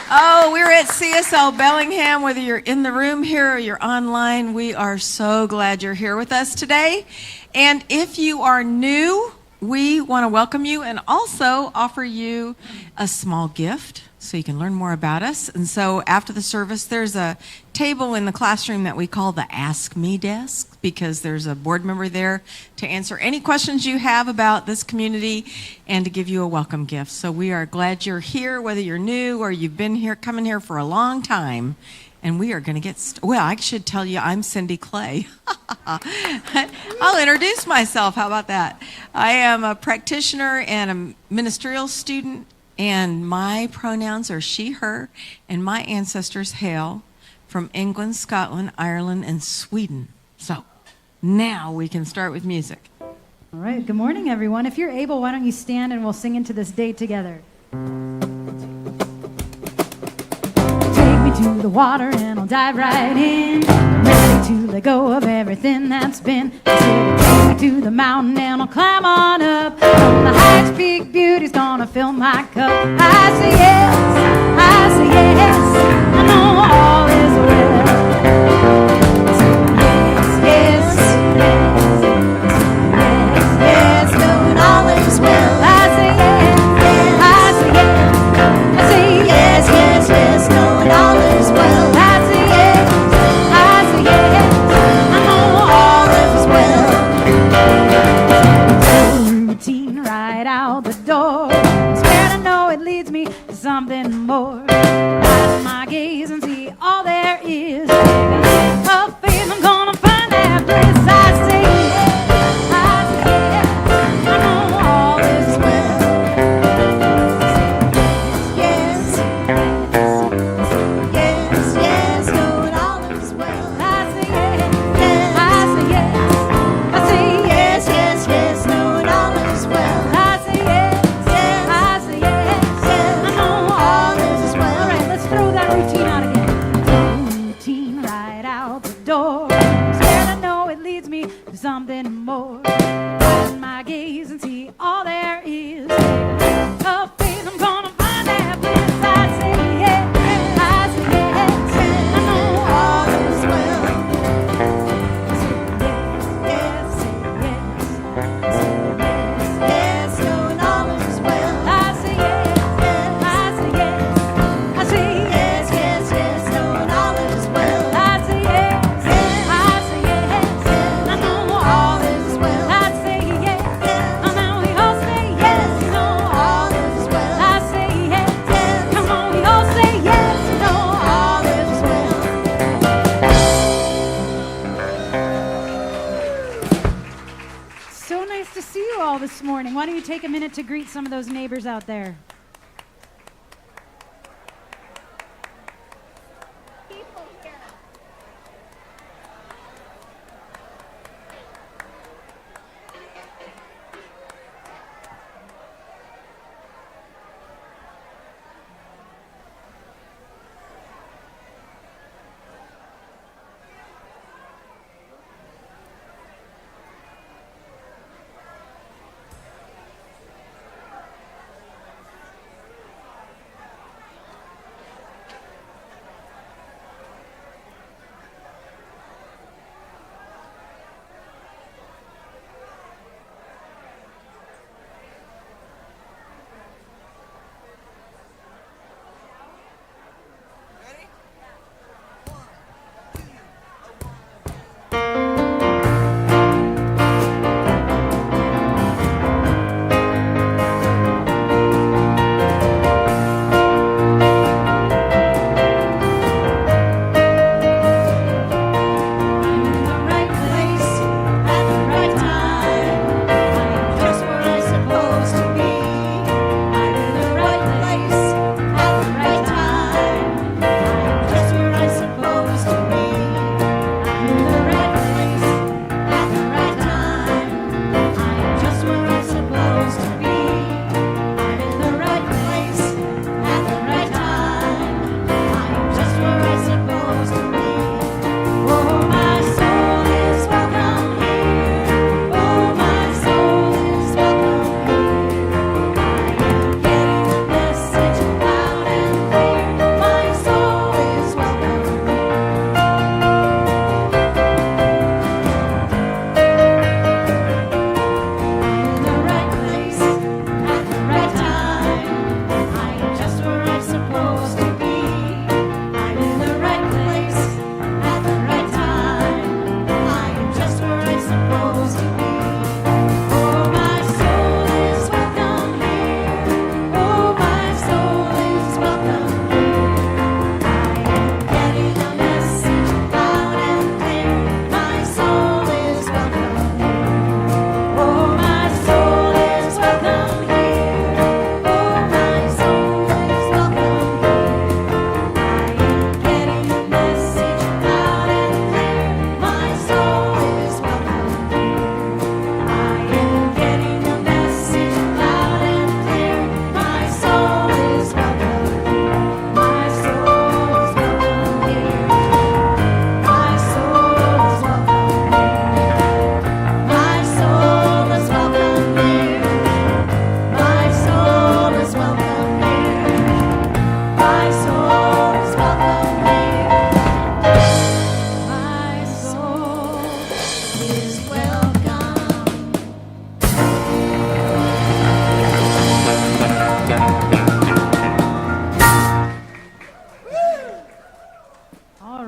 Oh, we're at CSL Bellingham, whether you're in the room here or you're online. We are so glad you're here with us today. And if you are new, we want to welcome you and also offer you a small gift so you can learn more about us. And so after the service, there's a table in the classroom that we call the Ask Me desk, because there's a board member there to answer any questions you have about this community and to give you a welcome gift. So we are glad you're here, whether you're new or you've been here, coming here for a long time. And we are going to get, well, I should tell you, I'm Cindy Clay. I'll introduce myself. How about that? I am a practitioner and a ministerial student, and my pronouns are she, her, and my ancestors hail from England, Scotland, Ireland, and Sweden. So now we can start with music. All right. Good morning, everyone. If you're able, why don't you stand and we'll sing into this day together. To the water and I'll dive right in. I'm ready to let go of everything that's been. Take me to the mountain and I'll climb on up. From the highest peak, beauty's gonna fill my cup. I say yes, I say yes. I know all is well. Yes, yes, yes, yes, knowing all is well. I say yes, I say yes, I say yes, yes, yes, knowing all is well. I say yes, I say yes, I know all is well. Routine right out the door. I'm scared I know it leads me to something more. Raise my gaze and see all there is. Of faith, I'm gonna find that bliss. I say yes, I say yes, I know all is well. Yes, yes, yes, knowing all is well. I say yes, I say yes, I say yes, yes, yes, knowing all is well. I say yes, I say yes, I know all is well. All right, let's throw that routine out again. Routine right out the door. Scared I know it leads me to something more. Turn my gaze and see all there is. Of faith, I'm gonna find that bliss. I say yes, I say yes, I know all is well. Yes, yes, yes, knowing all is well. I say yes, I say yes, I say yes, yes, yes, knowing all is well. I say yes, I say yes, I know all is well. I say yes, come on, we all say yes, you know all is well. I say yes, come on, we all say yes, you know all is well. So nice to see you all this morning. Why don't you take a minute to greet some of those neighbors out there?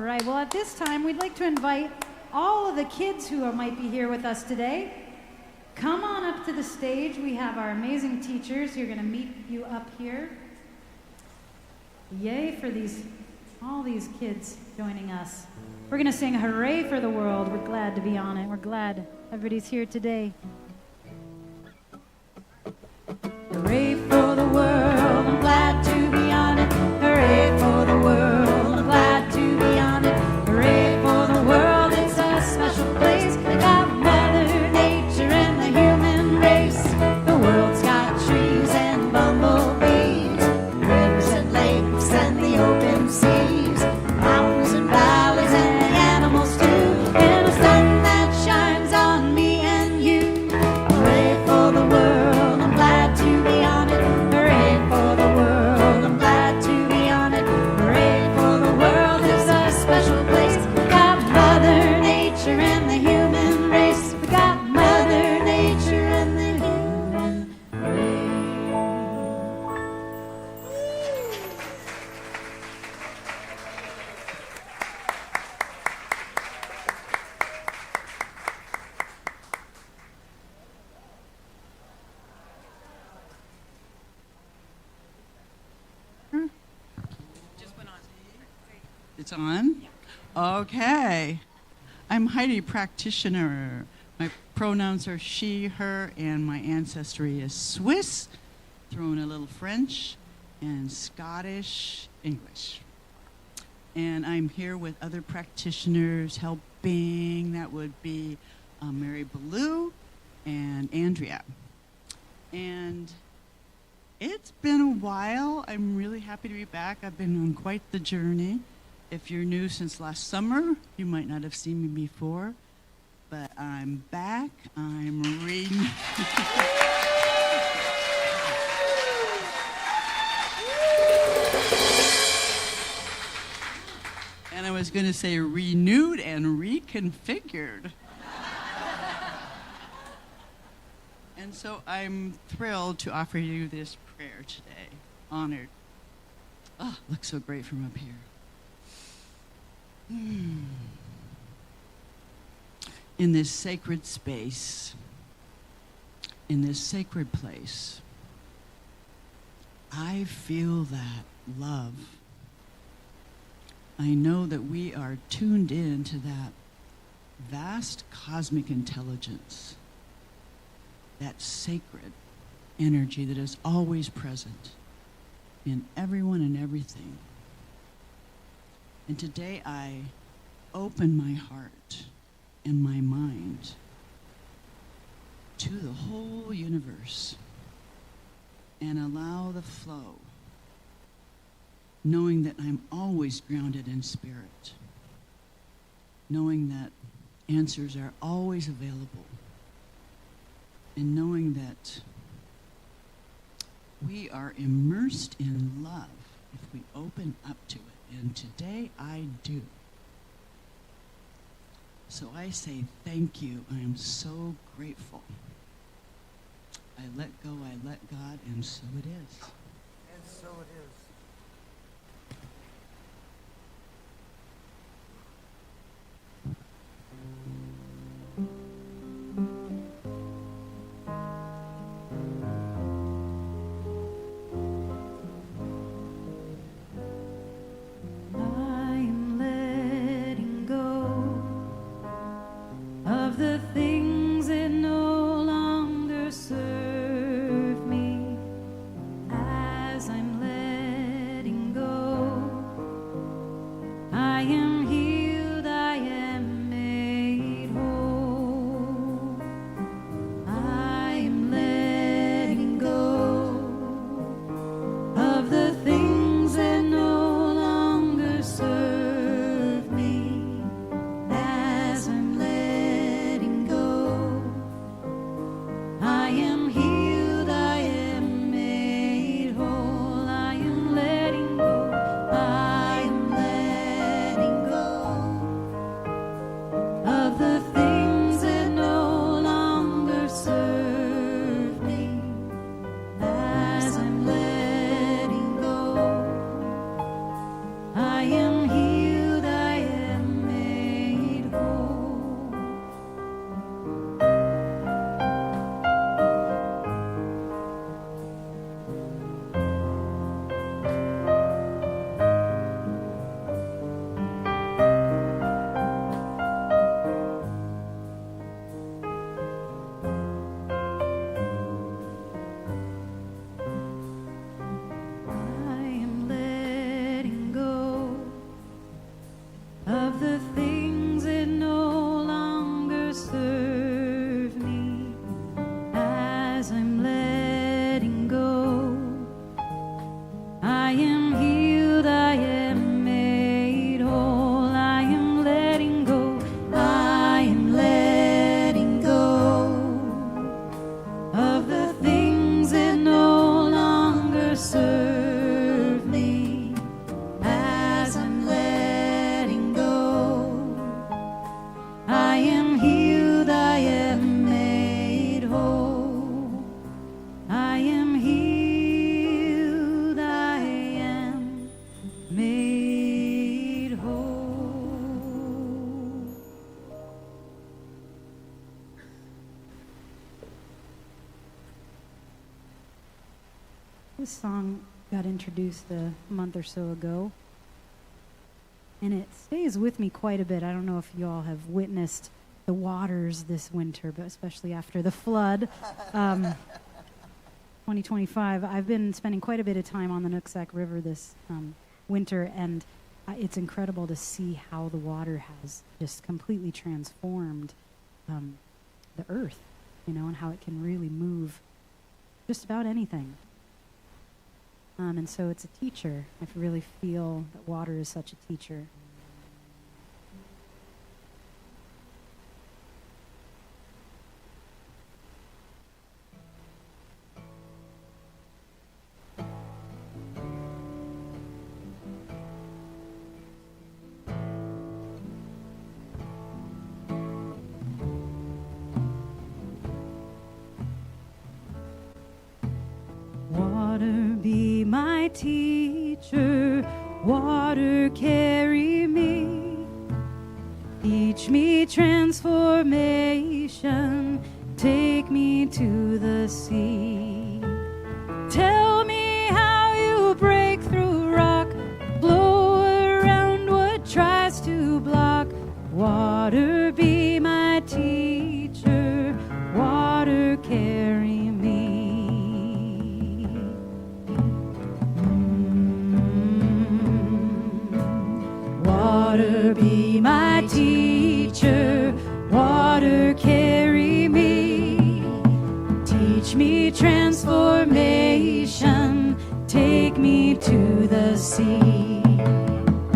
right. Well, at this time, we'd like to invite all of the kids who might be here with us today. Come on up to the stage. We have our amazing teachers who are going to meet you up here. Yay for all these kids joining us. We're going to sing Hooray for the World. We're glad to be on it. We're glad everybody's here today. Hooray for the world, I'm glad to be on it. Hooray for the world, I'm glad to be on it. Hooray for the world, it's a special place. We got Mother Nature and the human race. The world's got trees and bumblebees, rivers and lakes and the open seas, mountains and valleys and the animals too, and a sun that shines on me and you. Hooray for the world, I'm glad to be on it. Hooray for the world, I'm glad to be on it. Hooray for the world is a special place. We got Mother Nature and the human race. We got Mother Nature and the human race. It's on? Okay. I'm Heidi Practitioner. My pronouns are she, her, and my ancestry is Swiss, throw in a little French, and Scottish, English. And I'm here with other practitioners helping. That would be Mary Ballou and Andrea. And it's been a while. I'm really happy to be back. I've been on quite the journey. If you're new since last summer, you might not have seen me before, but I'm back. I'm reading. And I was going to say renewed and reconfigured. And so I'm thrilled to offer you this prayer today. Honored. Oh, looks so great from up here. In this sacred space, in this sacred place, I feel that love. I know that we are tuned in to that vast cosmic intelligence, that sacred energy that is always present in everyone and everything. And today I open my heart and my mind to the whole universe and allow the flow, knowing that I'm always grounded in spirit, knowing that answers are always available, and knowing that we are immersed in love if we open up to it. And today I do. So I say thank you. I am so grateful. I let go, I let God, and so it is. And so it is. I'm letting go of the things that no longer serve me, as I'm letting of the things that no longer serve me as I'm letting go. I am healed, I am made whole, I am letting go, I am letting go of the things that no longer serve me as I'm letting go. I am healed, I am made whole, I am healed, I am made whole. This song got introduced a month or so ago, and it stays with me quite a bit. I don't know if you all have witnessed the waters this winter, but especially after the flood. 2025, I've been spending quite a bit of time on the Nooksack River this winter, and it's incredible to see how the water has just completely transformed the earth, and how it can really move just about anything. And so it's a teacher. I really feel that water is such a teacher. Water be my teacher, water carry me, teach me transformation, take me to the sea. Tell me how you break through rock, blow around what tries to block. Water be my teacher, water carry me. Water be my teacher, water carry me, teach me transformation, take me to the sea.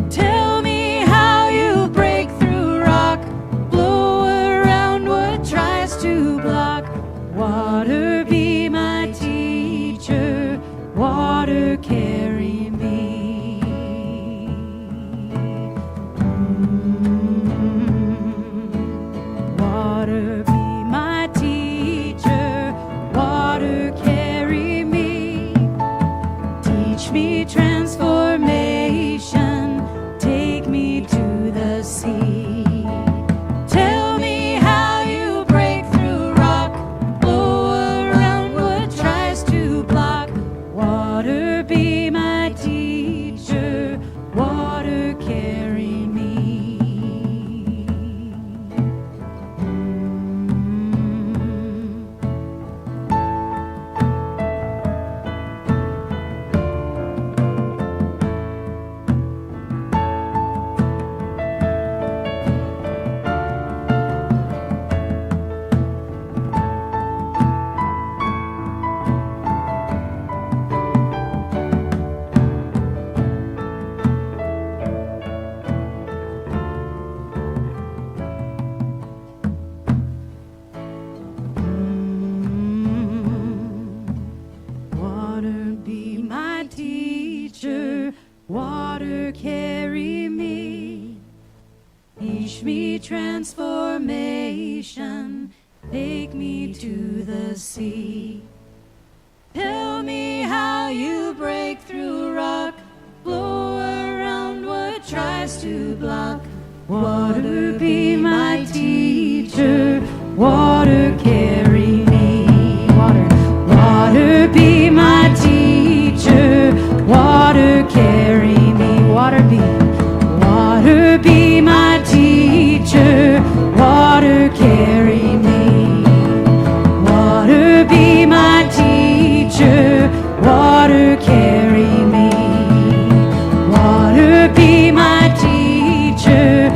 Tell me how you break through rock, blow around what tries to block. Water be my teacher, water carry me. Water be my teacher, water carry me, teach me transformation, take me to the sea. Tell me how you break through rock, blow around what tries to block. Water be my teacher, water carry me. Water be my teacher, water carry me, teach me transformation, take me to the sea. Tell me how you break through rock, blow around what tries to block. Water be my teacher, water carry me. Water be my teacher, water carry me. Water be my teacher, water carry me. Water be my teacher, water carry me. Water be my teacher,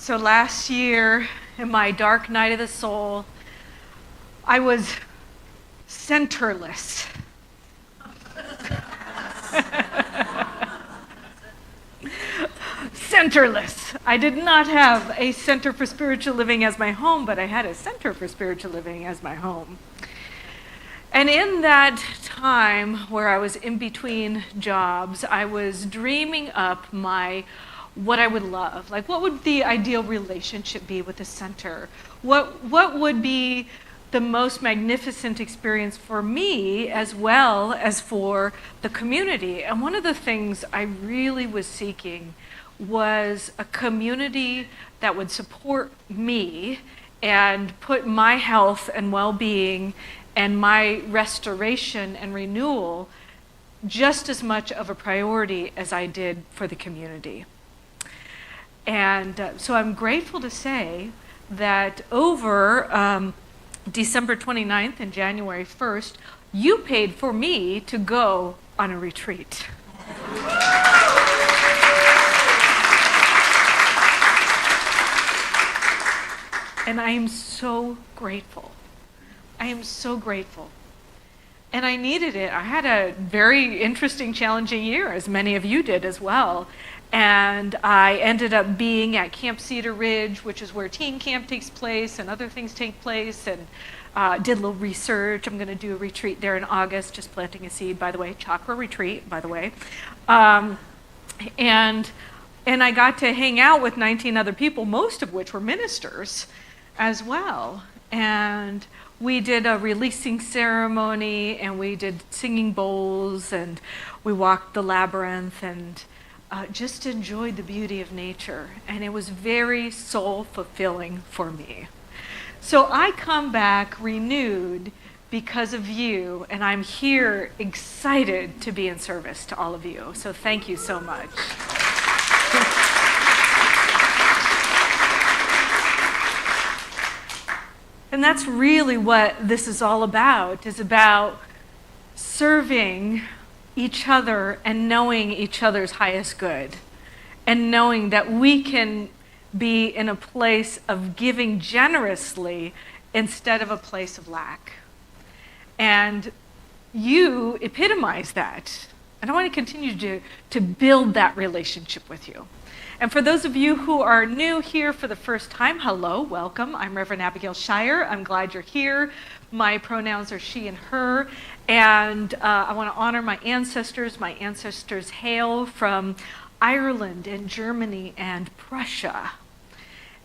So last year, in my dark night of the soul, I was centerless. Centerless. I did not have a center for spiritual living as my home, but I had a center for spiritual living as my home. And in that time where I was in between jobs, I was dreaming up what I would love. Like, what would the ideal relationship be with the center? What would be the most magnificent experience for me as well as for the community? And one of the things I really was seeking was a community that would support me and put my health and well-being and my restoration and renewal just as much of a priority as I did for the community. And so I'm grateful to say that over December 29th and January 1st, you paid for me to go on a retreat. And I am so grateful. I am so grateful. And I needed it. I had a very interesting, challenging year, as many of you did as well. And I ended up being at Camp Cedar Ridge, which is where teen camp takes place and other things take place, and did a little research. I'm going to do a retreat there in August, just planting a seed, by the way, chakra retreat, by the way. And I got to hang out with 19 other people, most of which were ministers as well. And we did a releasing ceremony, and we did singing bowls, and we walked the labyrinth, and just enjoyed the beauty of nature. And it was very soul fulfilling for me. So I come back renewed because of you, and I'm here excited to be in service to all of you. So thank you so much. And that's really what this is all about, is about serving each other and knowing each other's highest good, and knowing that we can be in a place of giving generously instead of a place of lack. And you epitomize that. And I want to continue to build that relationship with you. And for those of you who are new here for the first time, hello, welcome. I'm Reverend Abigail Schairer. I'm glad you're here. My pronouns are she and her. And I want to honor my ancestors. My ancestors hail from Ireland and Germany and Prussia.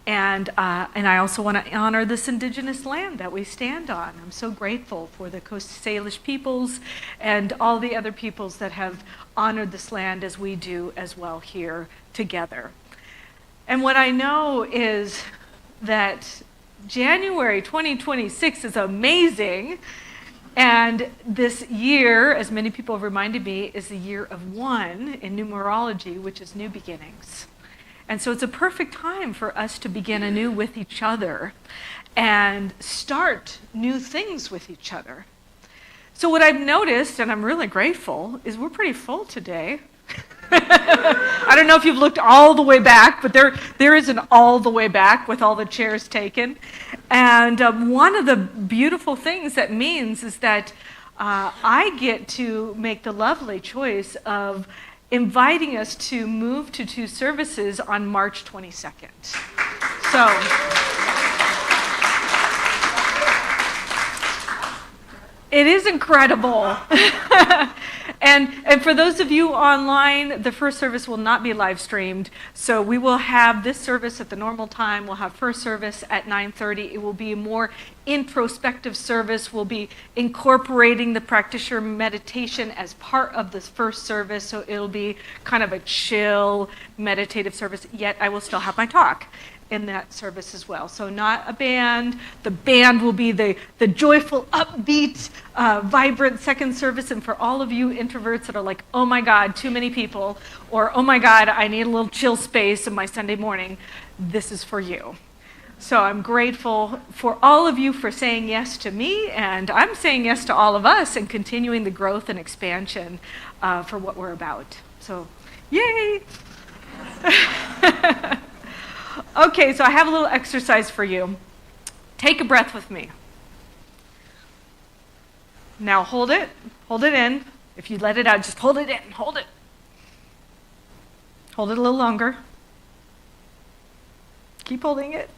And I also want to honor this indigenous land that we stand on. I'm so grateful for the Coast Salish peoples and all the other peoples that have honored this land as we do as well here together. And what I know is that January 2026 is amazing. And this year, as many people have reminded me, is the year of one in numerology, which is new beginnings. And so it's a perfect time for us to begin anew with each other and start new things with each other. So what I've noticed, and I'm really grateful, is we're pretty full today. I don't know if you've looked all the way back, but there is an all the way back with all the chairs taken. And one of the beautiful things that means is that I get to make the lovely choice of inviting us to move to 2 services on March 22nd. So, it is incredible. And for those of you online, the first service will not be live streamed. So we will have this service at the normal time. We'll have first service at 9:30. It will be a more introspective service. We'll be incorporating the practitioner meditation as part of this first service. So it'll be kind of a chill, meditative service, yet I will still have my talk in that service as well. So not a band. The band will be the joyful, upbeat, vibrant second service. And for all of you introverts that are like, oh my God, too many people, or oh my God, I need a little chill space in my Sunday morning, this is for you. So I'm grateful for all of you for saying yes to me, and I'm saying yes to all of us and continuing the growth and expansion for what we're about. So, yay! Okay, so I have a little exercise for you. Take a breath with me. Now hold it in. If you let it out, just hold it in, hold it. Hold it a little longer. Keep holding it.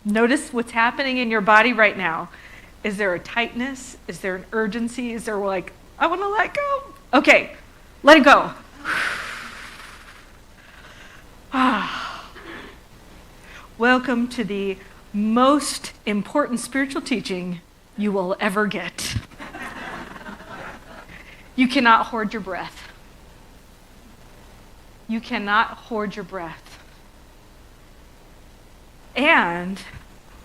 Notice what's happening in your body right now. Is there a tightness? Is there an urgency? Is there like, I want to let go? Okay, let it go. Welcome to the most important spiritual teaching you will ever get. You cannot hoard your breath. You cannot hoard your breath. And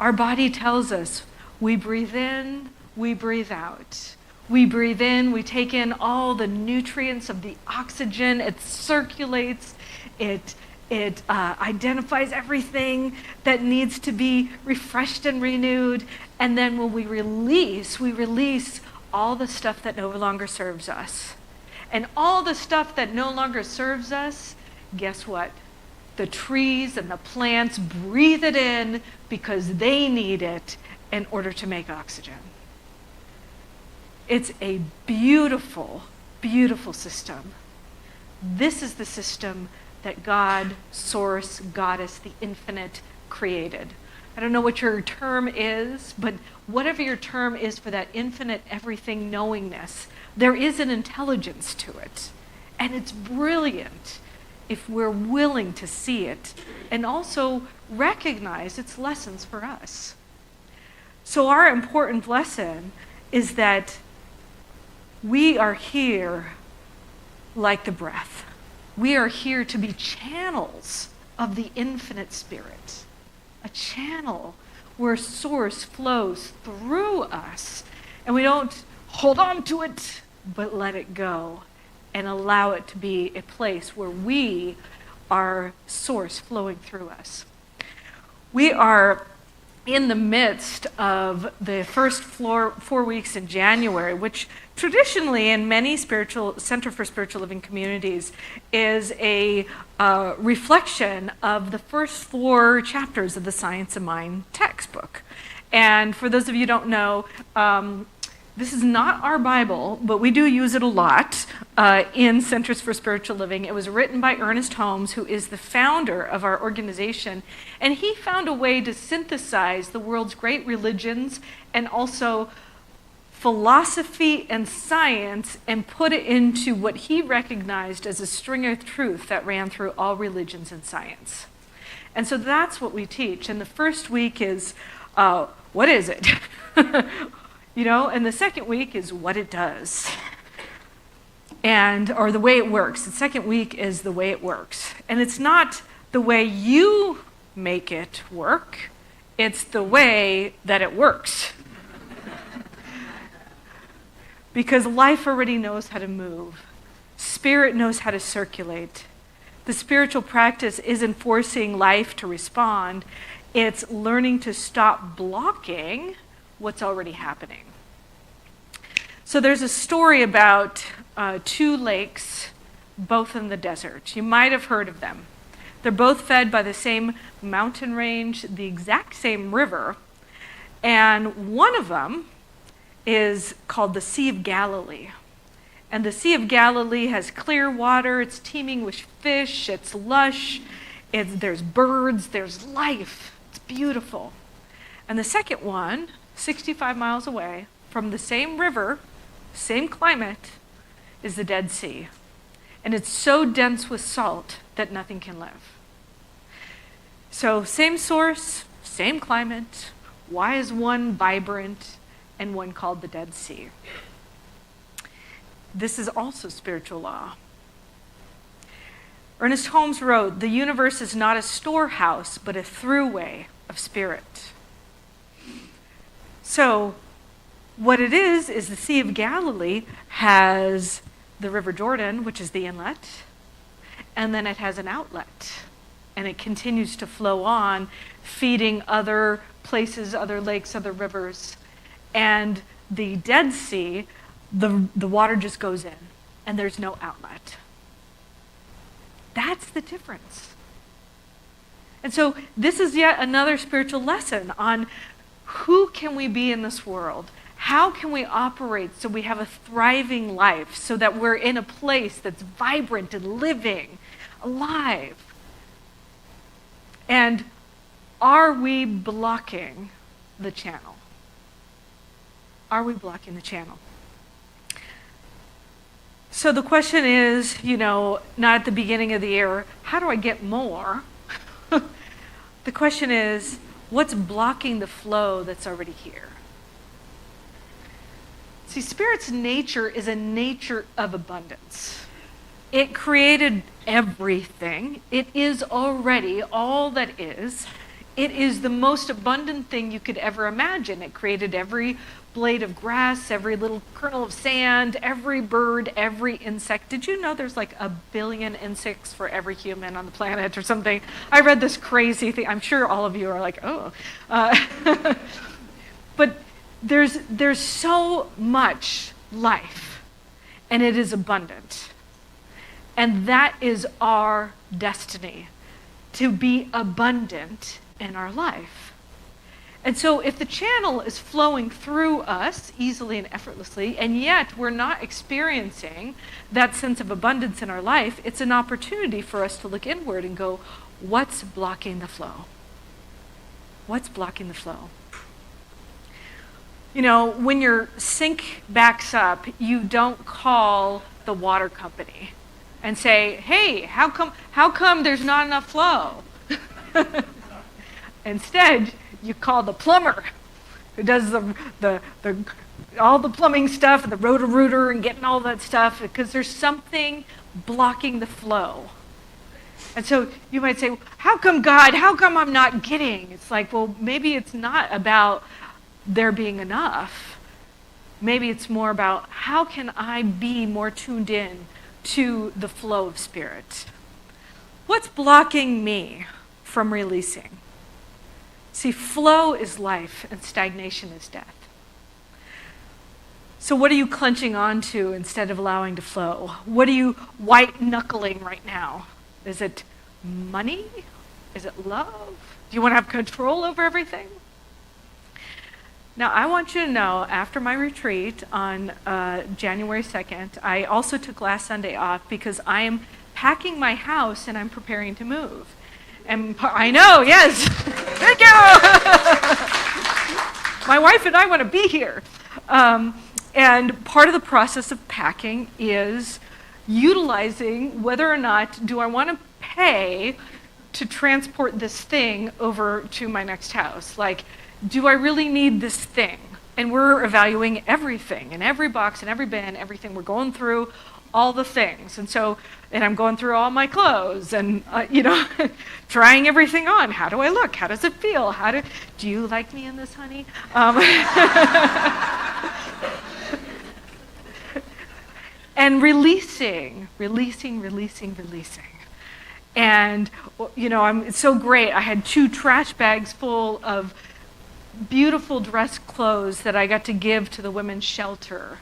our body tells us we breathe in, we breathe out. We breathe in, we take in all the nutrients of the oxygen, it circulates, it identifies everything that needs to be refreshed and renewed. And then when we release all the stuff that no longer serves us. And all the stuff that no longer serves us, guess what? The trees and the plants breathe it in because they need it in order to make oxygen. It's a beautiful, beautiful system. This is the system that God, Source, Goddess, the Infinite, created. I don't know what your term is, but whatever your term is for that infinite everything knowingness, there is an intelligence to it. And it's brilliant if we're willing to see it and also recognize its lessons for us. So our important lesson is that we are here like the breath. We are here to be channels of the infinite spirit. A channel where Source flows through us. And we don't hold on to it, but let it go and allow it to be a place where we are Source flowing through us. We are in the midst of the first 4 weeks in January, which traditionally in many Center for Spiritual Living communities is a reflection of the first 4 chapters of the Science of Mind textbook. And for those of you who don't know, this is not our Bible, but we do use it a lot in Centers for Spiritual Living. It was written by Ernest Holmes, who is the founder of our organization, and he found a way to synthesize the world's great religions and also philosophy and science and put it into what he recognized as a string of truth that ran through all religions and science. And so that's what we teach. And the first week is, what is it? And the second week is what it does. Or the way it works. The second week is the way it works. And it's not the way you make it work, it's the way that it works. Because life already knows how to move. Spirit knows how to circulate. The spiritual practice isn't forcing life to respond. It's learning to stop blocking what's already happening. So there's a story about 2 lakes, both in the desert. You might have heard of them. They're both fed by the same mountain range, the exact same river, and one of them is called the Sea of Galilee. And the Sea of Galilee has clear water, it's teeming with fish, it's lush, there's birds, there's life, it's beautiful. And the second one, 65 miles away, from the same river, same climate, is the Dead Sea. And it's so dense with salt that nothing can live. So same source, same climate. Why is one vibrant and one called the Dead Sea? This is also spiritual law. Ernest Holmes wrote, "The universe is not a storehouse, but a throughway of spirit." So what it is the Sea of Galilee has the River Jordan, which is the inlet, and then it has an outlet. And it continues to flow on, feeding other places, other lakes, other rivers. And the Dead Sea, the water just goes in, and there's no outlet. That's the difference. And so this is yet another spiritual lesson on who can we be in this world? How can we operate so we have a thriving life, so that we're in a place that's vibrant and living, alive? And are we blocking the channel? Are we blocking the channel? So the question is, not at the beginning of the year, how do I get more? The question is, what's blocking the flow that's already here? See, Spirit's nature is a nature of abundance. It created everything. It is already all that is. It is the most abundant thing you could ever imagine. It created every blade of grass, every little kernel of sand, every bird, every insect. Did you know there's like 1 billion insects for every human on the planet or something? I read this crazy thing. I'm sure all of you are like, oh. But there's so much life, and it is abundant. And that is our destiny, to be abundant in our life. And so if the channel is flowing through us easily and effortlessly, and yet we're not experiencing that sense of abundance in our life, it's an opportunity for us to look inward and go, what's blocking the flow? What's blocking the flow? When your sink backs up, you don't call the water company and say, hey, how come there's not enough flow? Instead, you call the plumber who does the all the plumbing stuff and the rotor-rooter and getting all that stuff, because there's something blocking the flow. And so you might say, how come God, how come I'm not getting? It's like, well, maybe it's not about there being enough. Maybe it's more about how can I be more tuned in to the flow of Spirit? What's blocking me from releasing? See, flow is life and stagnation is death. So what are you clenching onto instead of allowing to flow? What are you white-knuckling right now? Is it money? Is it love? Do you want to have control over everything? Now, I want you to know, after my retreat on January 2nd, I also took last Sunday off because I am packing my house and I'm preparing to move. And I know, yes. Thank you. My wife and I want to be here. And part of the process of packing is utilizing whether or not do I want to pay to transport this thing over to my next house. Like, do I really need this thing? And we're evaluating everything, in every box, in every bin, everything. We're going through all the things. And I'm going through all my clothes and, trying everything on. How do I look? How does it feel? Do you like me in this, honey? And releasing. And, it's so great. I had 2 trash bags full of beautiful dress clothes that I got to give to the women's shelter.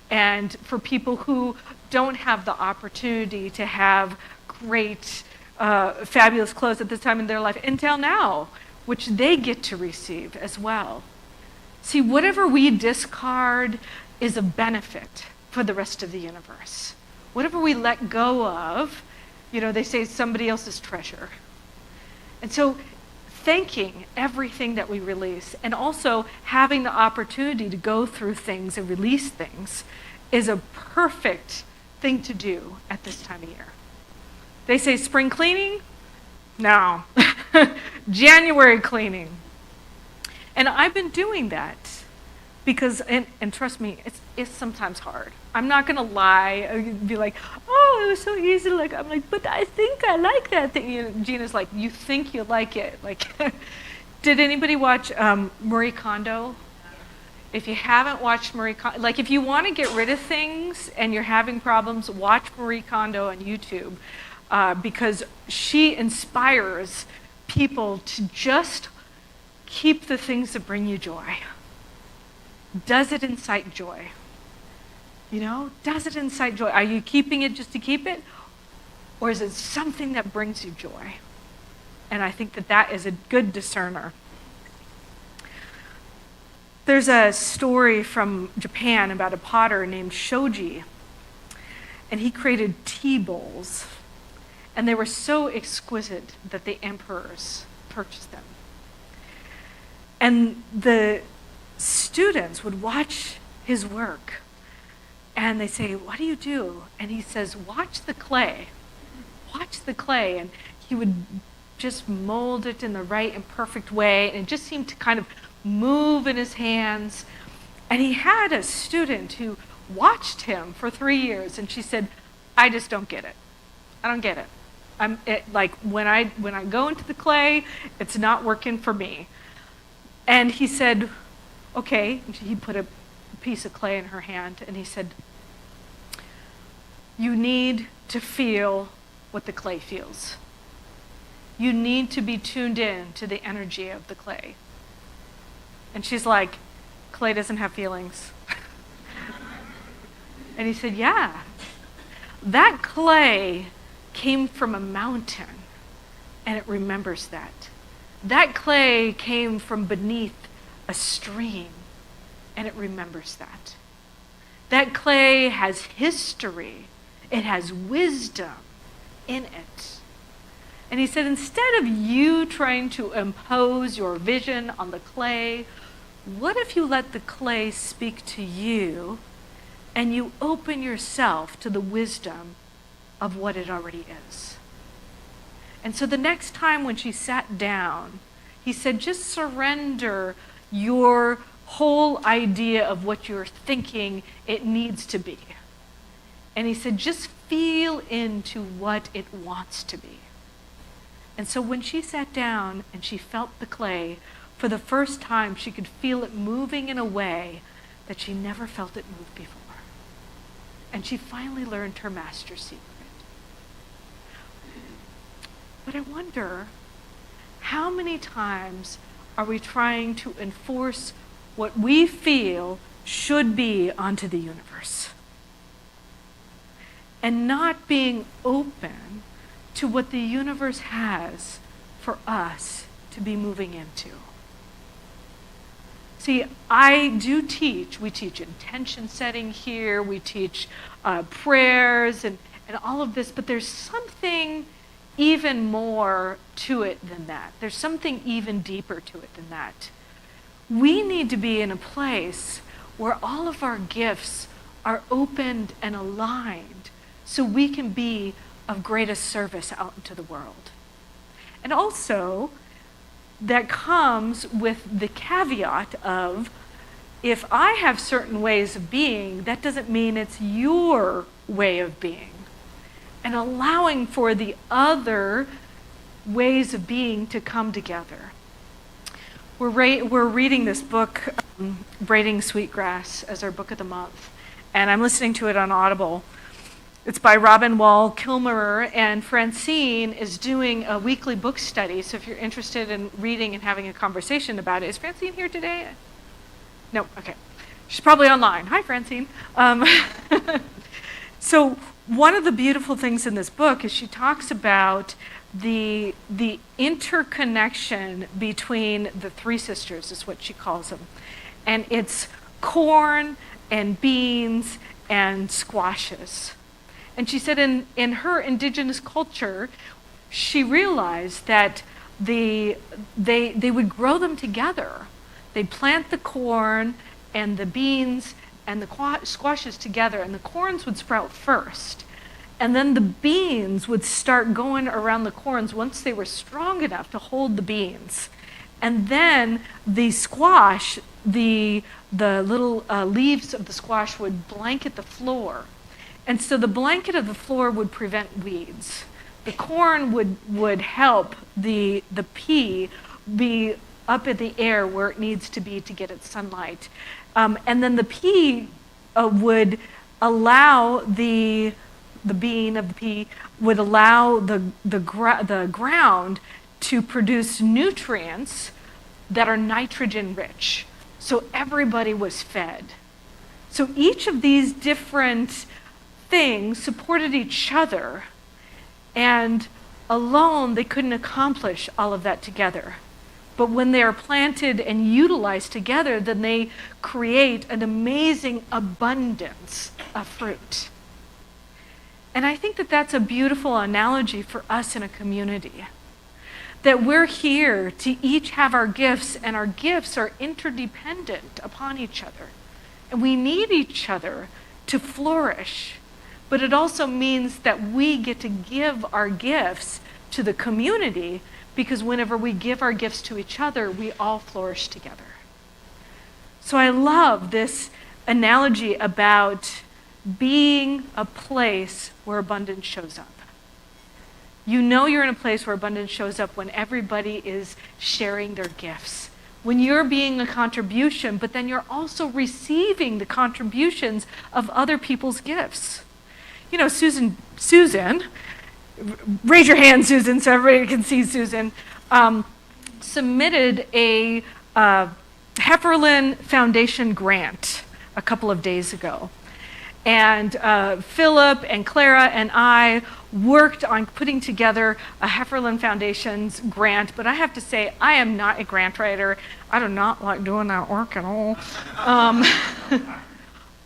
And for people who don't have the opportunity to have great, fabulous clothes at this time in their life until now, which they get to receive as well. See, whatever we discard is a benefit for the rest of the universe. Whatever we let go of, they say somebody else's treasure. And so thanking everything that we release and also having the opportunity to go through things and release things is a perfect thing to do at this time of year. They say spring cleaning? No. January cleaning. And I've been doing that because, and trust me, it's sometimes hard. I'm not going to lie. I'd be like, oh, it was so easy. I'm like, but I think I like that thing. Gina's like, you think you like it. Did anybody watch Marie Kondo? If you haven't watched Marie Kondo, if you want to get rid of things and you're having problems, watch Marie Kondo on YouTube because she inspires people to just keep the things that bring you joy. Does it incite joy? Does it incite joy? Are you keeping it just to keep it? Or is it something that brings you joy? And I think that that is a good discerner. There's a story from Japan about a potter named Shoji, and he created tea bowls, and they were so exquisite that the emperors purchased them. And the students would watch his work, and they say, "What do you do?" And he says, "Watch the clay. Watch the clay." And he would just mold it in the right and perfect way, and it just seemed to kind of move in his hands. And he had a student who watched him for 3 years, and she said, "I just don't get it. I don't get it. Like when I go into the clay, it's not working for me." And he said, "Okay." And he put a piece of clay in her hand, and he said, "You need to feel what the clay feels. You need to be tuned in to the energy of the clay." And she's like, "Clay doesn't have feelings." And he said, "Yeah, that clay came from a mountain, and it remembers that. That clay came from beneath a stream, and it remembers that. That clay has history. It has wisdom in it." And he said, instead of you trying to impose your vision on the clay, what if you let the clay speak to you and you open yourself to the wisdom of what it already is? And so the next time when she sat down, he said, just surrender your whole idea of what you're thinking it needs to be. And he said, just feel into what it wants to be. And so when she sat down and she felt the clay, for the first time she could feel it moving in a way that she never felt it move before. And she finally learned her master secret. But I wonder, how many times are we trying to enforce what we feel should be onto the universe, and not being open to what the universe has for us to be moving into? See, we teach intention setting here, we teach prayers and all of this, but there's something even more to it than that. There's something even deeper to it than that. We need to be in a place where all of our gifts are opened and aligned so we can be of greatest service out into the world. And also, that comes with the caveat of, if I have certain ways of being, that doesn't mean it's your way of being. And allowing for the other ways of being to come together. We're reading this book, Braiding Sweetgrass, as our book of the month. And I'm listening to it on Audible. It's by Robin Wall Kilmer, and Francine is doing a weekly book study. So if you're interested in reading and having a conversation about it, is Francine here today? No, okay. She's probably online. Hi, Francine. So one of the beautiful things in this book is she talks about the interconnection between the three sisters, is what she calls them. And it's corn and beans and squashes. And she said in her indigenous culture, she realized that they would grow them together. They'd plant the corn and the beans and the squashes together, and the corns would sprout first. And then the beans would start going around the corns once they were strong enough to hold the beans. And then the squash, the little leaves of the squash would blanket the floor. And so the blanket of the floor would prevent weeds. The corn would help the pea be up in the air where it needs to be to get its sunlight. And then the pea would allow the bean of the pea would allow the ground to produce nutrients that are nitrogen rich. So everybody was fed. So each of these different things supported each other, and Alone, they couldn't accomplish all of that together. But when they are planted and utilized together, then they create an amazing abundance of fruit. And I think that that's a beautiful analogy for us in a community. That we're here to each have our gifts, and our gifts are interdependent upon each other. And we need each other to flourish. But it also means that we get to give our gifts to the community, because whenever we give our gifts to each other, we all flourish together. So I love this analogy about being a place where abundance shows up. You know you're in a place where abundance shows up when everybody is sharing their gifts. When you're being a contribution, but then you're also receiving the contributions of other people's gifts. You know, Susan, raise your hand, Susan, so everybody can see Susan, submitted a Hefferlin Foundation grant a couple of days ago. And Philip and Clara and I worked on putting together a Hefferlin Foundation's grant, but I have to say, I am not a grant writer. I do not like doing that work at all.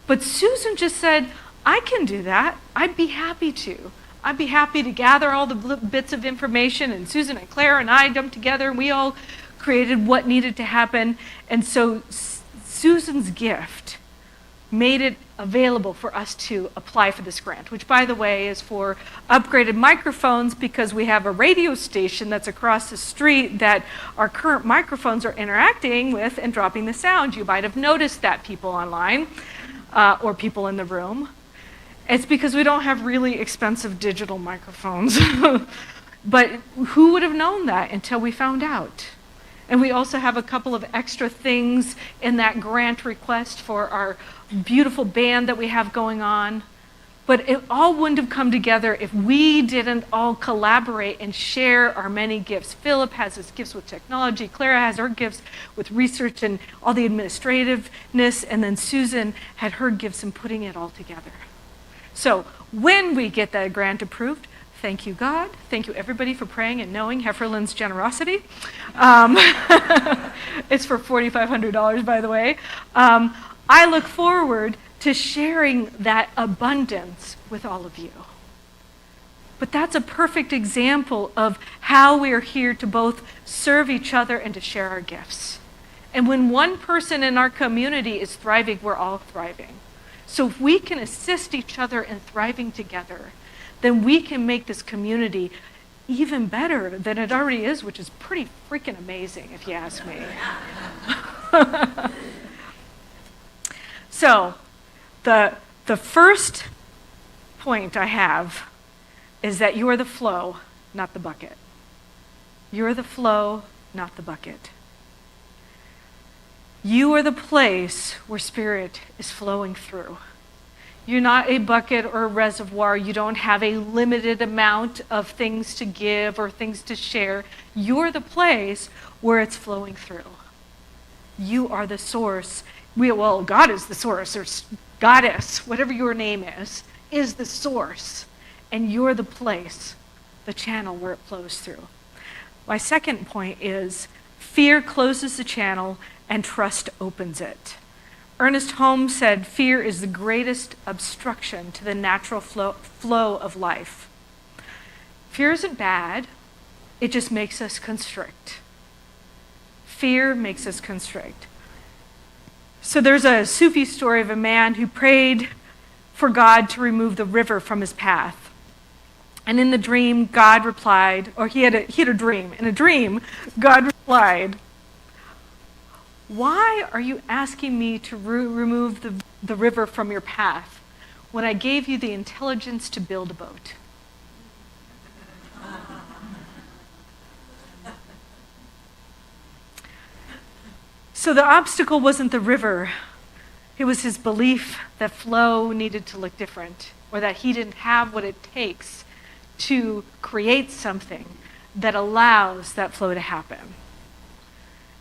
But Susan just said, I can do that. I'd be happy to. I'd be happy to gather all the bits of information, and Susan and Claire and I jumped together, and we all created what needed to happen. And so Susan's gift made it available for us to apply for this grant, which, by the way, is for upgraded microphones, because we have a radio station that's across the street that our current microphones are interacting with and dropping the sound. You might have noticed that, people online or people in the room. It's because we don't have really expensive digital microphones. But who would have known that until we found out? And we also have a couple of extra things in that grant request for our beautiful band that we have going on. But it all wouldn't have come together if we didn't all collaborate and share our many gifts. Philip has his gifts with technology. Clara has her gifts with research and all the administrativeness. And then Susan had her gifts in putting it all together. So when we get that grant approved, thank you, God. Thank you, everybody, for praying and knowing Hefferlin's generosity. It's for $4,500, by the way. I look forward to sharing that abundance with all of you. But that's a perfect example of how we are here to both serve each other and to share our gifts. And when one person in our community is thriving, we're all thriving. So if we can assist each other in thriving together, then we can make this community even better than it already is, which is pretty freaking amazing, if you ask me. So the first point I have is that you are the flow, not the bucket. You are the flow, not the bucket. You are the place where Spirit is flowing through. You're not a bucket or a reservoir. You don't have a limited amount of things to give or things to share. You're the place where it's flowing through. You are the source. God is the source, or goddess, whatever your name is the source. And you're the place, the channel where it flows through. My second point is fear closes the channel and trust opens it. Ernest Holmes said, fear is the greatest obstruction to the natural flow of life. Fear isn't bad, it just makes us constrict. Fear makes us constrict. So there's a Sufi story of a man who prayed for God to remove the river from his path. And in the dream, God replied, or he had a dream. In a dream, God replied, why are you asking me to remove the river from your path when I gave you the intelligence to build a boat? So the obstacle wasn't the river. It was his belief that flow needed to look different, or that he didn't have what it takes to create something that allows that flow to happen.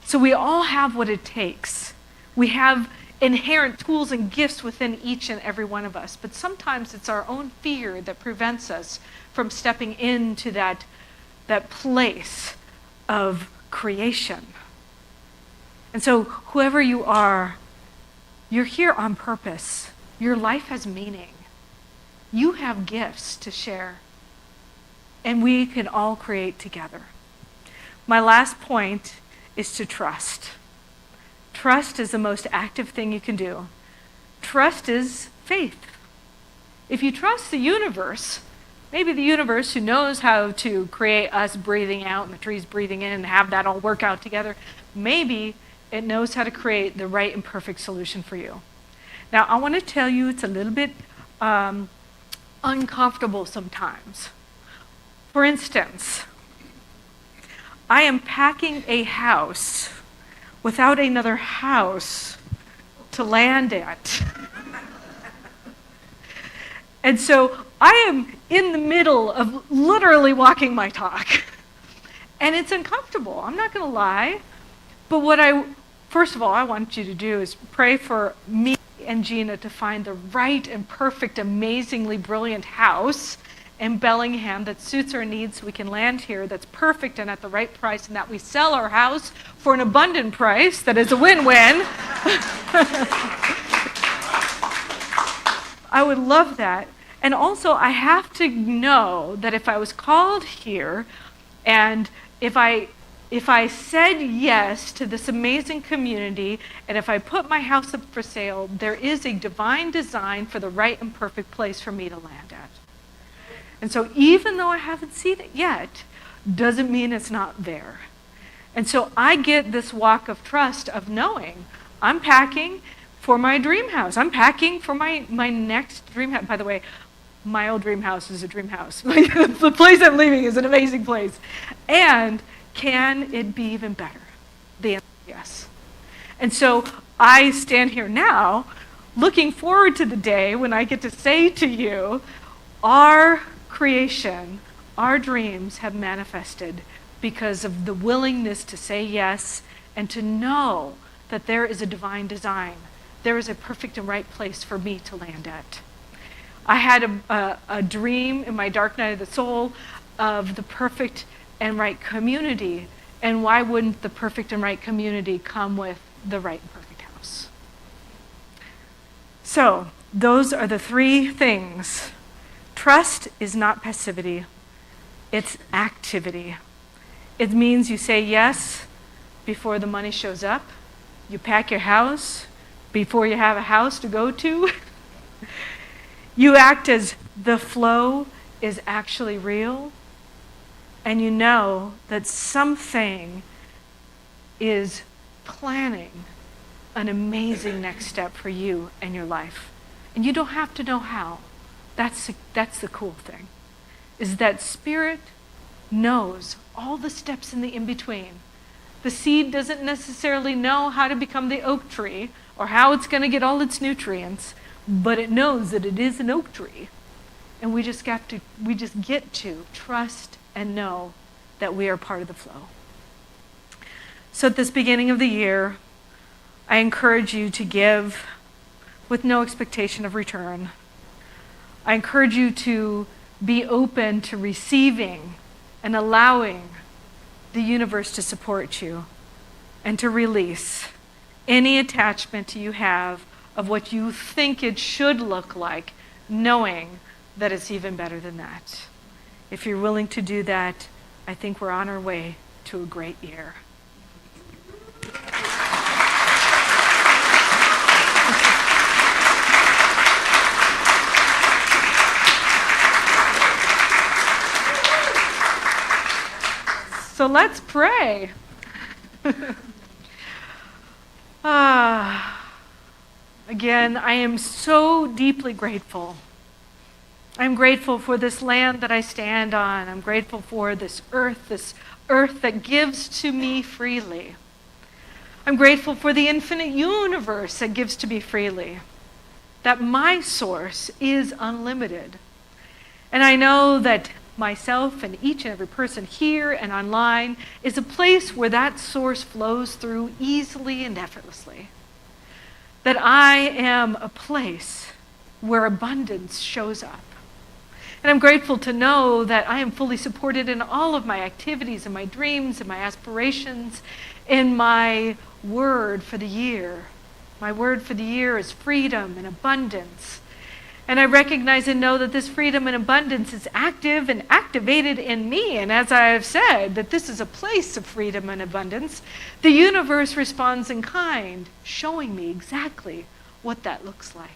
So we all have what it takes. We have inherent tools and gifts within each and every one of us, but sometimes it's our own fear that prevents us from stepping into that that place of creation. And so whoever you are, you're here on purpose. Your life has meaning. You have gifts to share. And we can all create together. My last point is to trust. Trust is the most active thing you can do. Trust is faith. If you trust the universe, maybe the universe who knows how to create us breathing out and the trees breathing in and have that all work out together, maybe it knows how to create the right and perfect solution for you. Now, I want to tell you it's a little bit uncomfortable sometimes. For instance, I am packing a house without another house to land at. And so I am in the middle of literally walking my talk. And it's uncomfortable, I'm not going to lie. But first of all, I want you to do is pray for me and Gina to find the right and perfect, amazingly brilliant house in Bellingham that suits our needs so we can land here, that's perfect and at the right price, and that we sell our house for an abundant price that is a win-win. I would love that. And also, I have to know that if I was called here and if I said yes to this amazing community, and if I put my house up for sale, there is a divine design for the right and perfect place for me to land at. And so even though I haven't seen it yet, doesn't mean it's not there. And so I get this walk of trust of knowing I'm packing for my dream house. I'm packing for my next dream house. By the way, my old dream house is a dream house. The place I'm leaving is an amazing place. And can it be even better? The answer is yes. And so I stand here now looking forward to the day when I get to say to you, our creation, our dreams have manifested because of the willingness to say yes and to know that there is a divine design. There is a perfect and right place for me to land at. I had a dream in my dark night of the soul of the perfect and right community. And why wouldn't the perfect and right community come with the right and perfect house? So, those are the three things. Trust is not passivity, it's activity. It means you say yes before the money shows up. You pack your house before you have a house to go to. You act as the flow is actually real. And you know that something is planning an amazing next step for you and your life. And you don't have to know how. That's the cool thing, is that Spirit knows all the steps in the in-between. The seed doesn't necessarily know how to become the oak tree or how it's going to get all its nutrients, but it knows that it is an oak tree. And we just get to trust and know that we are part of the flow. So at this beginning of the year, I encourage you to give with no expectation of return. I encourage you to be open to receiving and allowing the universe to support you and to release any attachment you have of what you think it should look like, knowing that it's even better than that. If you're willing to do that, I think we're on our way to a great year. So let's pray. Again, I am so deeply grateful. I'm grateful for this land that I stand on. I'm grateful for this earth that gives to me freely. I'm grateful for the infinite universe that gives to me freely. That my source is unlimited. And I know that myself and each and every person here and online is a place where that source flows through easily and effortlessly. That I am a place where abundance shows up. And I'm grateful to know that I am fully supported in all of my activities and my dreams and my aspirations, in my word for the year. My word for the year is freedom and abundance. And I recognize and know that this freedom and abundance is active and activated in me. And as I have said, that this is a place of freedom and abundance, the universe responds in kind, showing me exactly what that looks like.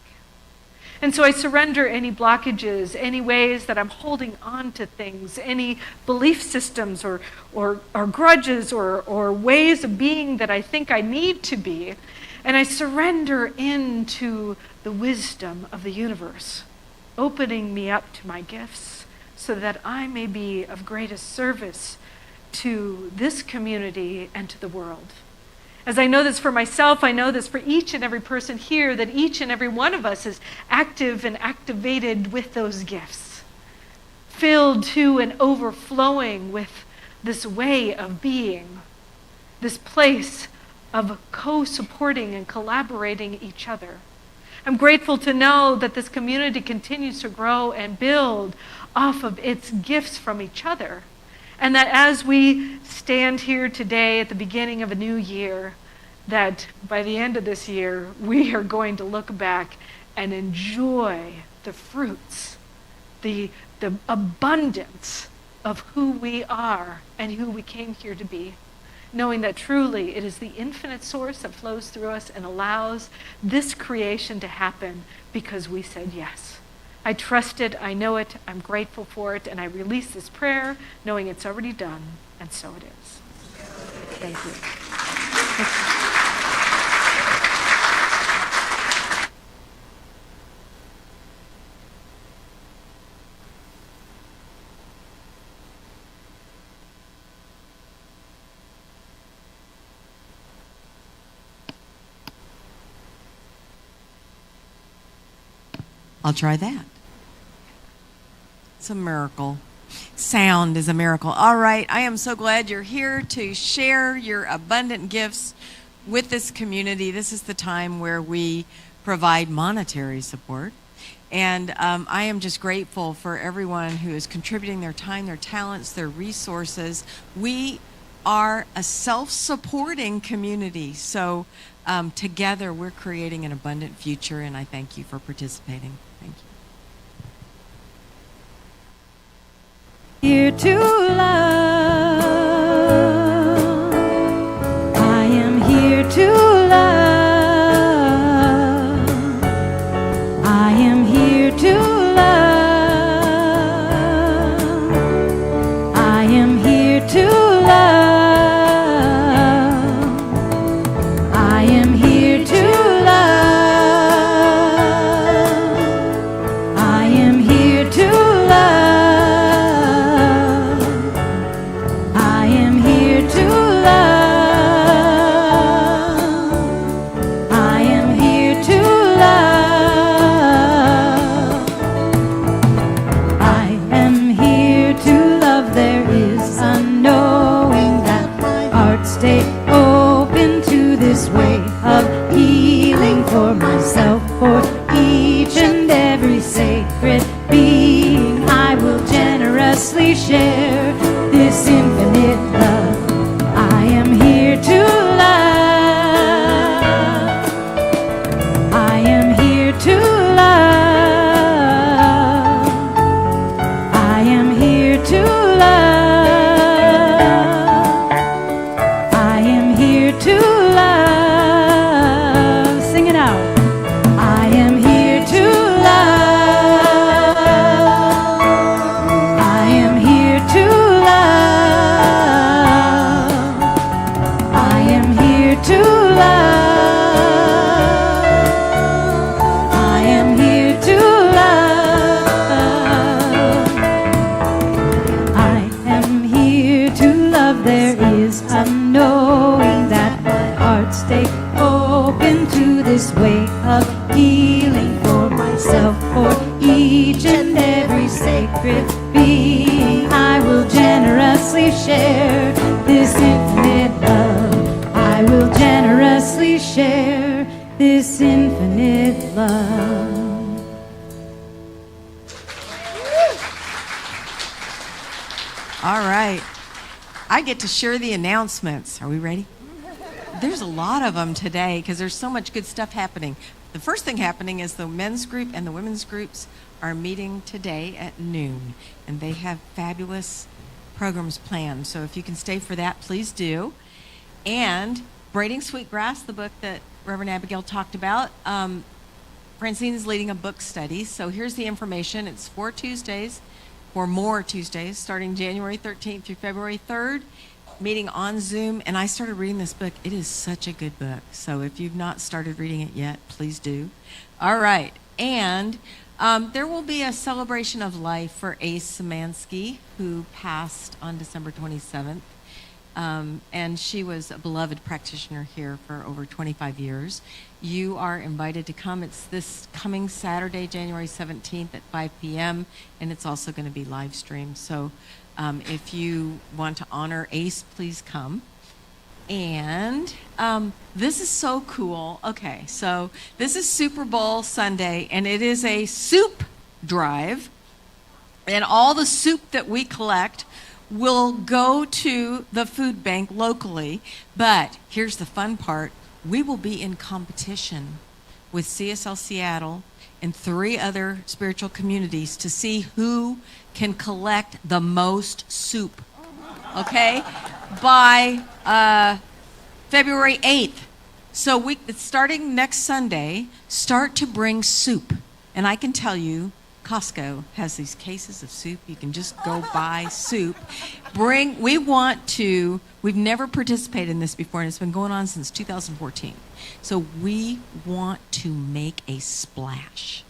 And so I surrender any blockages, any ways that I'm holding on to things, any belief systems or grudges or ways of being that I think I need to be. And I surrender into the wisdom of the universe, opening me up to my gifts so that I may be of greatest service to this community and to the world. As I know this for myself, I know this for each and every person here, that each and every one of us is active and activated with those gifts, filled to and overflowing with this way of being, this place of co-supporting and collaborating each other. I'm grateful to know that this community continues to grow and build off of its gifts from each other. And that as we stand here today at the beginning of a new year, that by the end of this year, we are going to look back and enjoy the fruits, the abundance of who we are and who we came here to be, knowing that truly it is the infinite source that flows through us and allows this creation to happen because we said yes. I trust it, I know it, I'm grateful for it, and I release this prayer knowing it's already done, and so it is. Thank you. I'll try that. It's a miracle. Sound is a miracle. All right, I am so glad you're here to share your abundant gifts with this community. This is the time where we provide monetary support. And I am just grateful for everyone who is contributing their time, their talents, their resources. We are a self-supporting community. So together we're creating an abundant future, and I thank you for participating. Thank you. Here to love. I am here to love. I am here to love. I am here to love. I am here to love. I am here to love. I am here to love. I am here to love. I am here to love. There is a knowing that my heart stay open to this way of healing for myself, for each and every sacred being. I will generously share this infinite love. I am here to love. I am here to love. I am here to love. I am here to love. Sing it out. I am here to love. I am here to love. I am here to love. I am here to love. I am here to love. There is a knowing that my heart stay open to this way of healing for myself, for each and every sacred being. I will generously share this infinite love. I will generously share this infinite love. All right. I get to share the announcements. Are we ready? There's a lot of them today because there's so much good stuff happening. The first thing happening is the men's group and the women's groups are meeting today at noon, and they have fabulous programs planned. So if you can stay for that, please do. And Braiding Sweetgrass, the book that Reverend Abigail talked about, Francine is leading a book study. So here's the information. It's 4 Tuesdays, or more Tuesdays, starting January 13th through February 3rd, meeting on Zoom. And I started reading this book. It is such a good book. So if you've not started reading it yet, please do. All right. And there will be a celebration of life for Ace Szymanski, who passed on December 27th. And she was a beloved practitioner here for over 25 years. You are invited to come. It's this coming Saturday, January 17th at 5 p.m., and it's also going to be live streamed. So if you want to honor Ace, please come. And this is so cool. Okay, so this is Super Bowl Sunday, and it is a soup drive. And all the soup that we collect will go to the food bank locally. But here's the fun part. We will be in competition with CSL Seattle and 3 other spiritual communities to see who can collect the most soup, okay, by February 8th. So it's starting next Sunday, start to bring soup. And I can tell you, Costco has these cases of soup. You can just go buy soup. We've never participated in this before, and it's been going on since 2014. So we want to make a splash,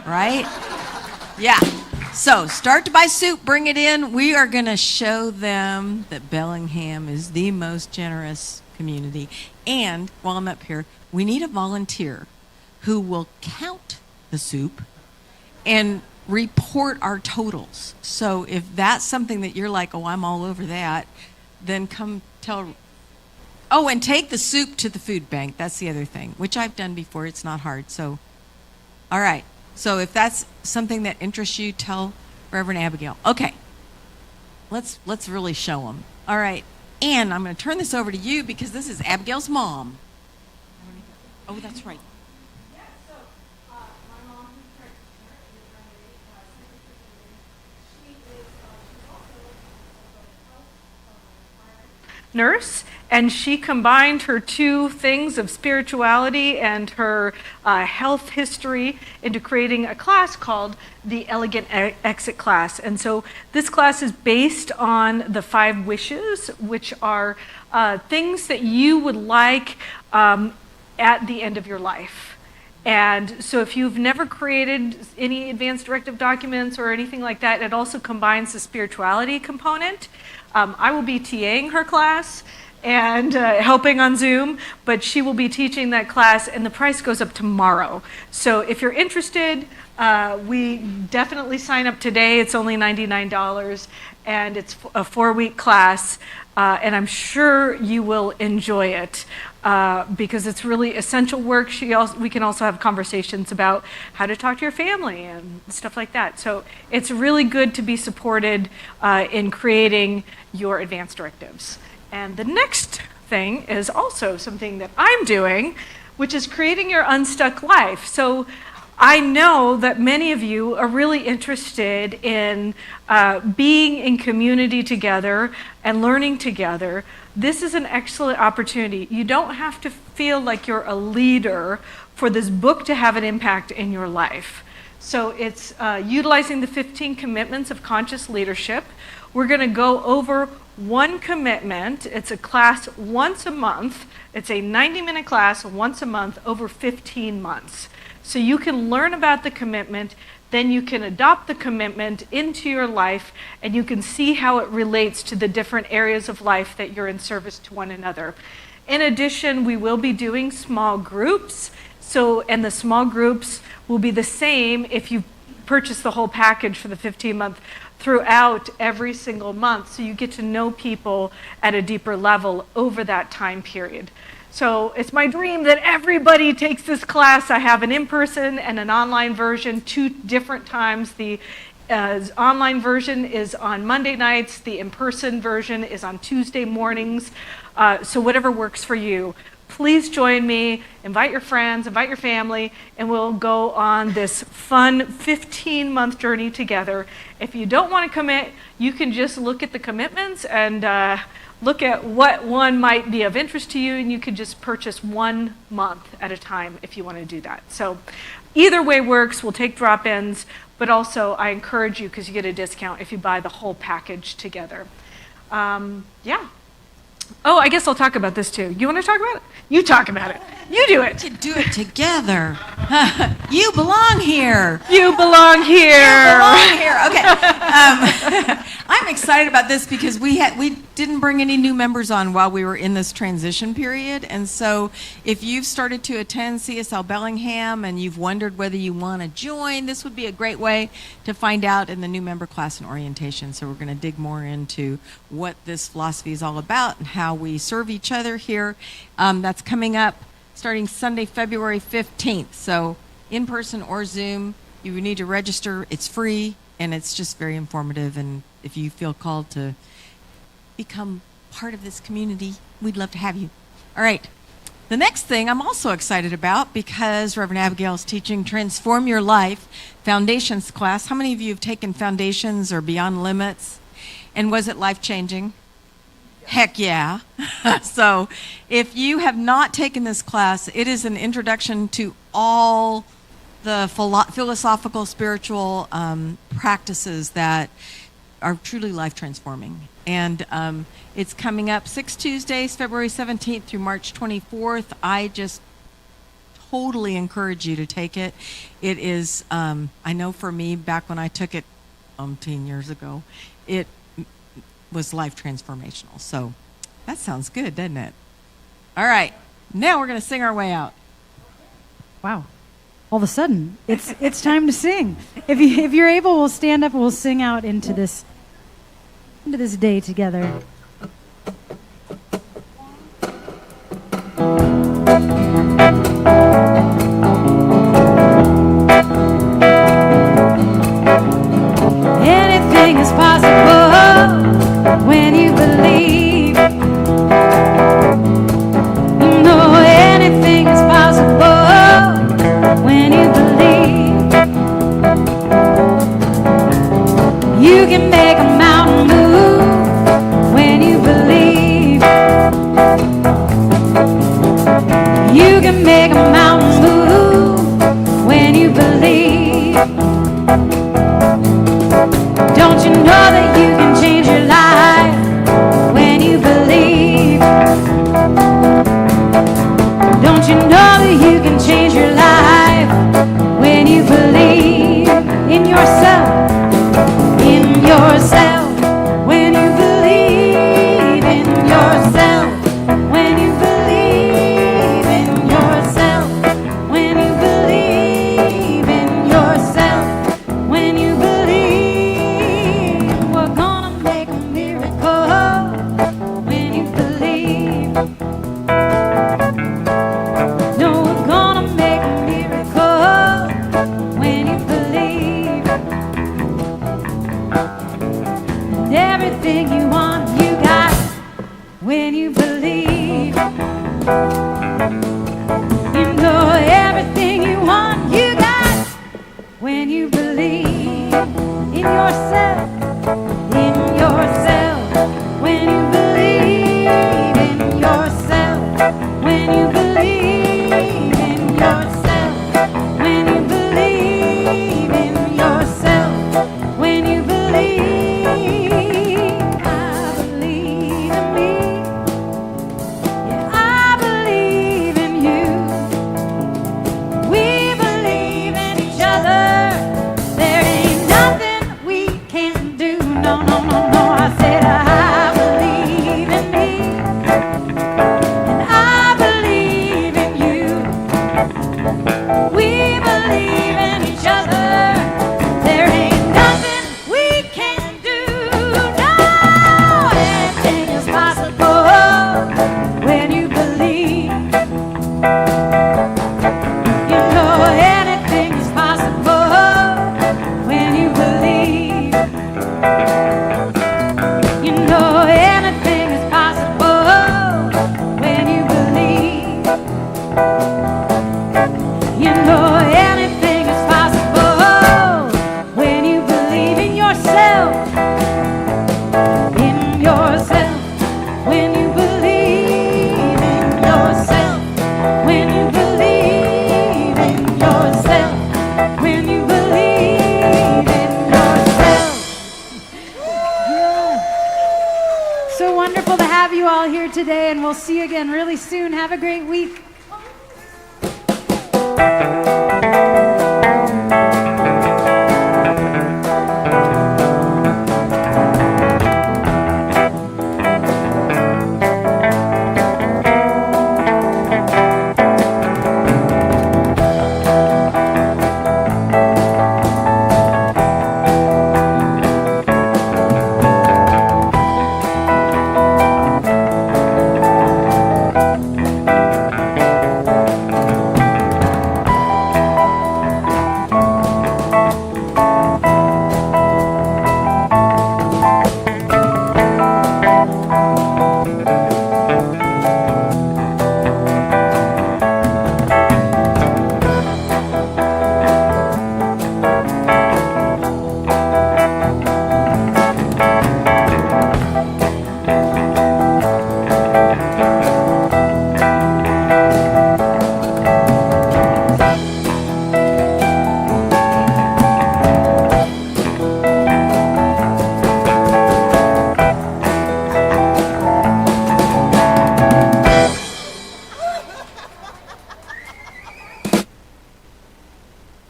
right? Yeah. So start to buy soup, bring it in. We are going to show them that Bellingham is the most generous community. And while I'm up here, we need a volunteer who will count the soup and report our totals. So if that's something that you're like, oh, I'm all over that, then come tell. Oh, and take the soup to the food bank. That's the other thing, which I've done before. It's not hard. So, all right. So if that's something that interests you, tell Reverend Abigail. Okay. Let's really show them. All right. And I'm going to turn this over to you because this is Abigail's mom. Oh, that's right. Nurse, and she combined her 2 things of spirituality and her health history into creating a class called the Elegant Exit Class. And so this class is based on the 5 wishes, which are things that you would like at the end of your life. And so if you've never created any advanced directive documents or anything like that, it also combines the spirituality component. I will be TAing her class and helping on Zoom, but she will be teaching that class, and the price goes up tomorrow. So if you're interested, we definitely sign up today. It's only $99, and it's a 4-week class, and I'm sure you will enjoy it. Because it's really essential work. We can also have conversations about how to talk to your family and stuff like that. So it's really good to be supported in creating your advanced directives. And the next thing is also something that I'm doing, which is creating your unstuck life. So I know that many of you are really interested in being in community together and learning together. This is an excellent opportunity. You don't have to feel like you're a leader for this book to have an impact in your life. So it's utilizing the 15 commitments of conscious leadership. We're going to go over one commitment. It's a class once a month. It's a 90-minute class once a month over 15 months. So you can learn about the commitment, then you can adopt the commitment into your life, and you can see how it relates to the different areas of life that you're in service to one another. In addition, we will be doing small groups. And the small groups will be the same if you purchase the whole package for the 15-month throughout every single month. So you get to know people at a deeper level over that time period. So it's my dream that everybody takes this class. I have an in-person and an online version, 2 different times. The online version is on Monday nights. The in-person version is on Tuesday mornings. So whatever works for you. Please join me, invite your friends, invite your family, and we'll go on this fun 15-month journey together. If you don't want to commit, you can just look at the commitments and look at what one might be of interest to you, and you can just purchase 1 month at a time if you want to do that. So either way works. We'll take drop-ins, but also I encourage you because you get a discount if you buy the whole package together. Yeah. Oh, I guess I'll talk about this too. You want to talk about it? You talk about it. You do it. To do it together. You belong here. You belong here. You belong here. Okay. I'm excited about this because we didn't bring any new members on while we were in this transition period. And so if you've started to attend CSL Bellingham and you've wondered whether you want to join, this would be a great way to find out in the new member class and orientation. So we're going to dig more into what this philosophy is all about and how we serve each other here. That's coming up starting Sunday, February 15th. So in person or Zoom, you need to register. It's free and it's just very informative. And if you feel called to become part of this community, we'd love to have you. All right. The next thing I'm also excited about because Reverend Abigail is teaching Transform Your Life Foundations class. How many of you have taken Foundations or Beyond Limits? And was it life-changing? Heck yeah. So if you have not taken this class, it is an introduction to all the philosophical, spiritual practices that are truly life-transforming. And it's coming up 6 Tuesdays, February 17th through March 24th. I just totally encourage you to take it. It is, I know for me, back when I took it 10 years ago, it was life transformational. So that sounds good, doesn't it? All right. Now we're going to sing our way out. Wow. All of a sudden, it's time to sing. If you're able, we'll stand up and we'll sing out into this day together. Anything is possible when you believe. You know anything is possible when you believe. You can make a mountain move when you believe. You can make a mountain move when you believe. Don't you know that you can change your life when you believe? Don't you know that you can change your life when you believe in yourself? In yourself, when you believe in yourself, when you believe in yourself, when you believe in yourself, when you believe, we're gonna make a miracle when you believe. No, we're gonna make a miracle when you believe. And everything you want, you got when you believe. You know everything you want, you got when you believe in yourself, when you believe in yourself, when you believe in yourself, when you believe in yourself, when you believe. I believe in me. Yeah, I believe in you. We believe in each other. There ain't nothing we can't all here today, and we'll see you again really soon. Have a great week.